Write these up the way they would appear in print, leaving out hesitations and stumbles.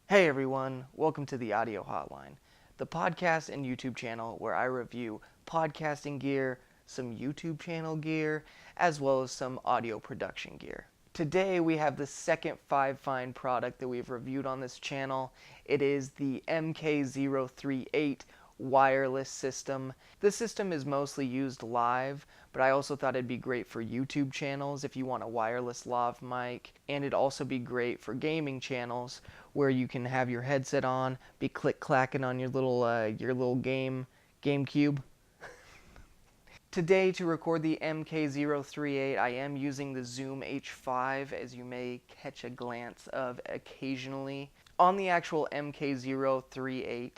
Hey everyone, welcome to the Audio Hotline, the podcast and YouTube channel where I review podcasting gear, some YouTube channel gear, as well as some audio production gear. Today we have the second Fifine product that we've reviewed on this channel. It is the K038 wireless system. This system is mostly used live, but I also thought it'd be great for YouTube channels if you want a wireless lav mic, and it'd also be great for gaming channels where you can have your headset on, be click-clacking on your little GameCube. Today, to record the K038, I am using the Zoom H5, as you may catch a glance of occasionally. On the actual K038,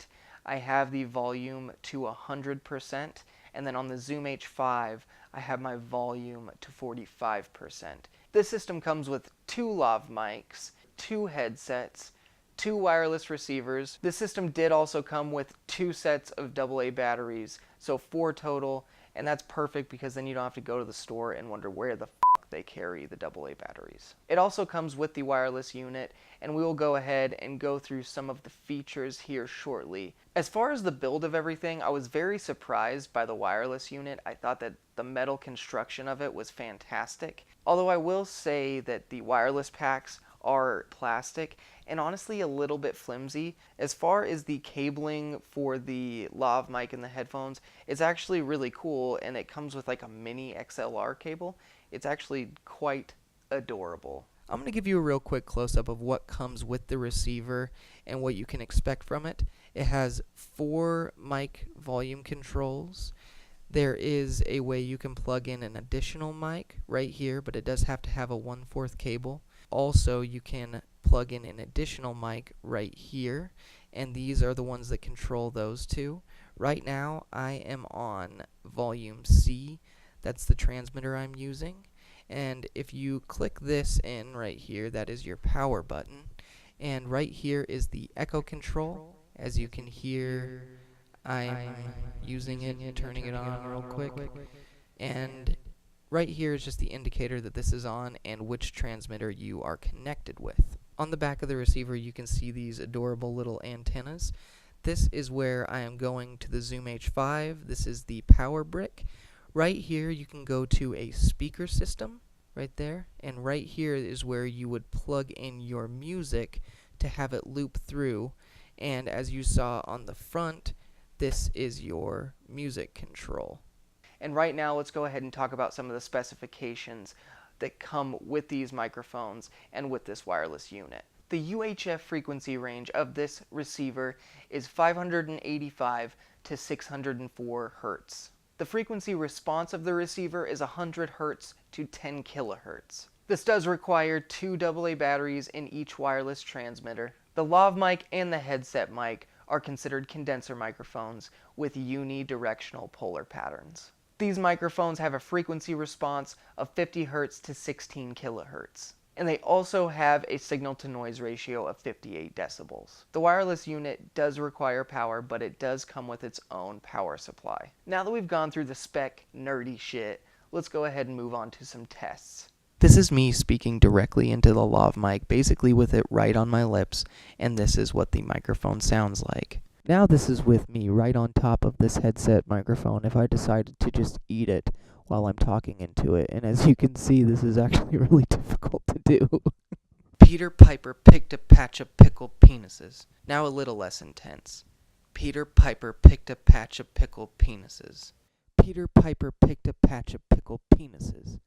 I have the volume to 100%, and then on the Zoom H5, I have my volume to 45%. This system comes with two lav mics, two headsets, two wireless receivers. This system did also come with two sets of AA batteries, so 4 total, and that's perfect because then you don't have to go to the store and wonder where the they carry the AA batteries. It also comes with the wireless unit, and we will go ahead and go through some of the features here shortly. As far as the build of everything, I was very surprised by the wireless unit. I thought that the metal construction of it was fantastic. Although I will say that the wireless packs are plastic and honestly a little bit flimsy. As far as the cabling for the lav mic and the headphones, it's actually really cool, and it comes with like a mini XLR cable. It's actually quite adorable. I'm going to give you a real quick close-up of what comes with the receiver and what you can expect from it. It has 4 mic volume controls. There is a way you can plug in an additional mic right here, but it does have to have a 1/4 cable. Also, you can plug in an additional mic right here, and these are the ones that control those two. Right now, I am on volume C. That's the transmitter I'm using. And if you click this in right here, that is your power button. And right here is the echo control. As you can hear, I'm using it and turning it on real quick. And right here is just the indicator that this is on and which transmitter you are connected with. On the back of the receiver, you can see these adorable little antennas. This is where I am going to the Zoom H5. This is the power brick. Right here, you can go to a speaker system right there, and right here is where you would plug in your music to have it loop through. And as you saw on the front, this is your music control. And right now, let's go ahead and talk about some of the specifications that come with these microphones and with this wireless unit. The UHF frequency range of this receiver is 585 to 604 Hertz. The frequency response of the receiver is 100 Hertz to 10 kilohertz. This does require 2 AA batteries in each wireless transmitter. The lav mic and the headset mic are considered condenser microphones with unidirectional polar patterns. These microphones have a frequency response of 50 Hz to 16 kHz. And they also have a signal-to-noise ratio of 58 decibels. The wireless unit does require power, but it does come with its own power supply. Now that we've gone through the spec nerdy shit, let's go ahead and move on to some tests. This is me speaking directly into the lav mic, basically with it right on my lips, and this is what the microphone sounds like. Now this is with me right on top of this headset microphone if I decided to just eat it while I'm talking into it, and as you can see, this is actually really difficult to do. Peter Piper picked a patch of pickled penises. Now a little less intense. Peter Piper picked a patch of pickled penises. Peter Piper picked a patch of pickled penises.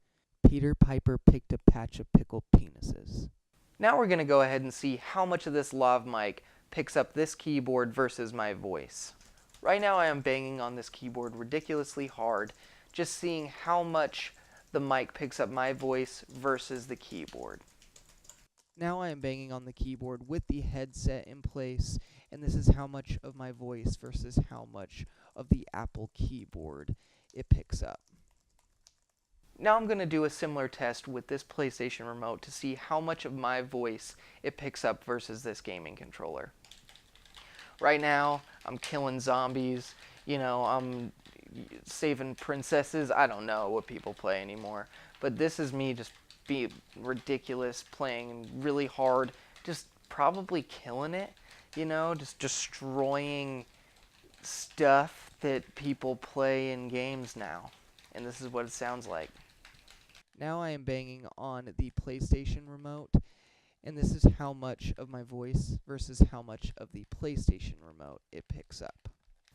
Peter Piper picked a patch of pickled penises. Now we're going to go ahead and see how much of this lav mic picks up this keyboard versus my voice. Right now I am banging on this keyboard ridiculously hard, just seeing how much the mic picks up my voice versus the keyboard. Now I am banging on the keyboard with the headset in place, and this is how much of my voice versus how much of the Apple keyboard it picks up. Now I'm going to do a similar test with this PlayStation remote to see how much of my voice it picks up versus this gaming controller. Right now, I'm killing zombies, I'm saving princesses. I don't know what people play anymore. But this is me just being ridiculous, playing really hard, just probably killing it, you know, just destroying stuff that people play in games now. And this is what it sounds like. Now I am banging on the PlayStation remote, and this is how much of my voice versus how much of the PlayStation remote it picks up.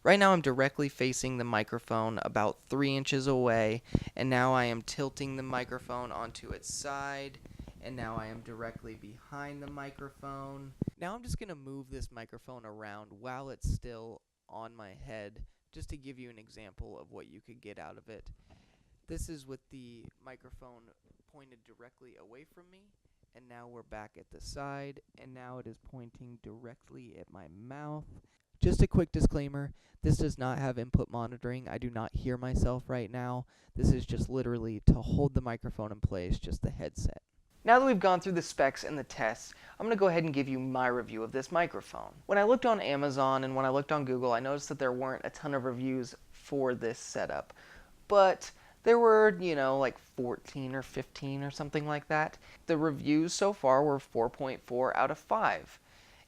Right now I'm directly facing the microphone about 3 inches away, and now I am tilting the microphone onto its side, and now I am directly behind the microphone. Now I'm just going to move this microphone around while it's still on my head, just to give you an example of what you could get out of it. This is with the microphone pointed directly away from me, and now we're back at the side, and now it is pointing directly at my mouth. Just a quick disclaimer, this does not have input monitoring. I do not hear myself right now. This is just literally to hold the microphone in place, just the headset. Now that we've gone through the specs and the tests, I'm going to go ahead and give you my review of this microphone. When I looked on Amazon and when I looked on Google, I noticed that there weren't a ton of reviews for this setup. But there were, you know, like 14 or 15 or something like that. The reviews so far were 4.4 out of 5.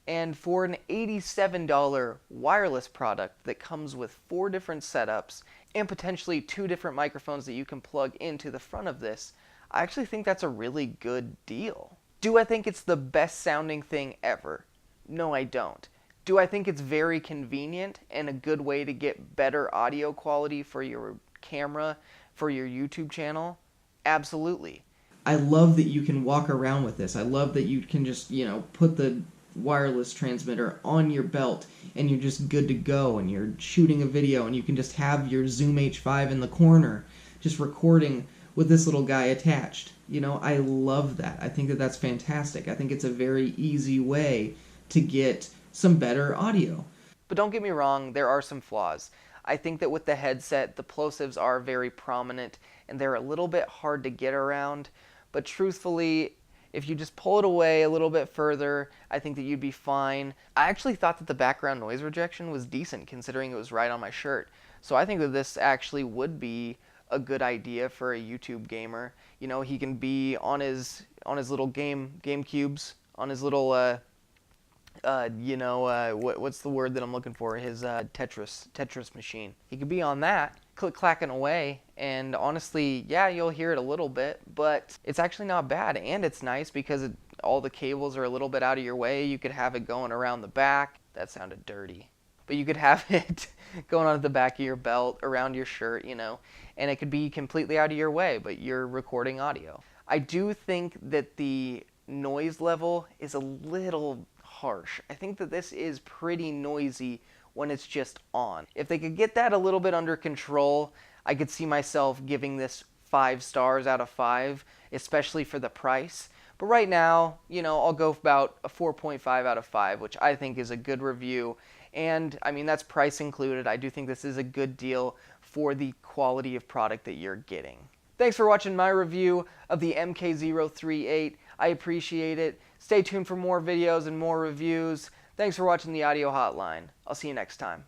And for an $87 wireless product that comes with 4 different setups and potentially 2 different microphones that you can plug into the front of this, I actually think that's a really good deal. Do I think it's the best sounding thing ever? No, I don't. Do I think it's very convenient and a good way to get better audio quality for your camera, for your YouTube channel? Absolutely. I love that you can walk around with this. I love that you can just, you know, put the wireless transmitter on your belt and you're just good to go, and you're shooting a video and you can just have your Zoom H5 in the corner just recording with this little guy attached. You know, I love that. I think that that's fantastic. I think it's a very easy way to get some better audio. But don't get me wrong, there are some flaws. I think that with the headset, the plosives are very prominent and they're a little bit hard to get around, but truthfully, if you just pull it away a little bit further, I think that you'd be fine. I actually thought that the background noise rejection was decent considering it was right on my shirt. So I think that this actually would be a good idea for a YouTube gamer. You know, he can be on his little GameCubes, on his little what's the word that I'm looking for? His Tetris machine. He could be on that, click-clacking away, and honestly, yeah, you'll hear it a little bit, but it's actually not bad, and it's nice because all the cables are a little bit out of your way. You could have it going around the back. That sounded dirty. But you could have it going on at the back of your belt, around your shirt, you know, and it could be completely out of your way, but you're recording audio. I do think that the noise level is a little harsh. I think that this is pretty noisy when it's just on. If they could get that a little bit under control, I could see myself giving this 5 stars out of 5, especially for the price. But right now, you know, I'll go about a 4.5 out of 5, which I think is a good review. And, I mean, that's price included. I do think this is a good deal for the quality of product that you're getting. Thanks for watching my review of the MK038. I appreciate it. Stay tuned for more videos and more reviews. Thanks for watching the Audio Hotline. I'll see you next time.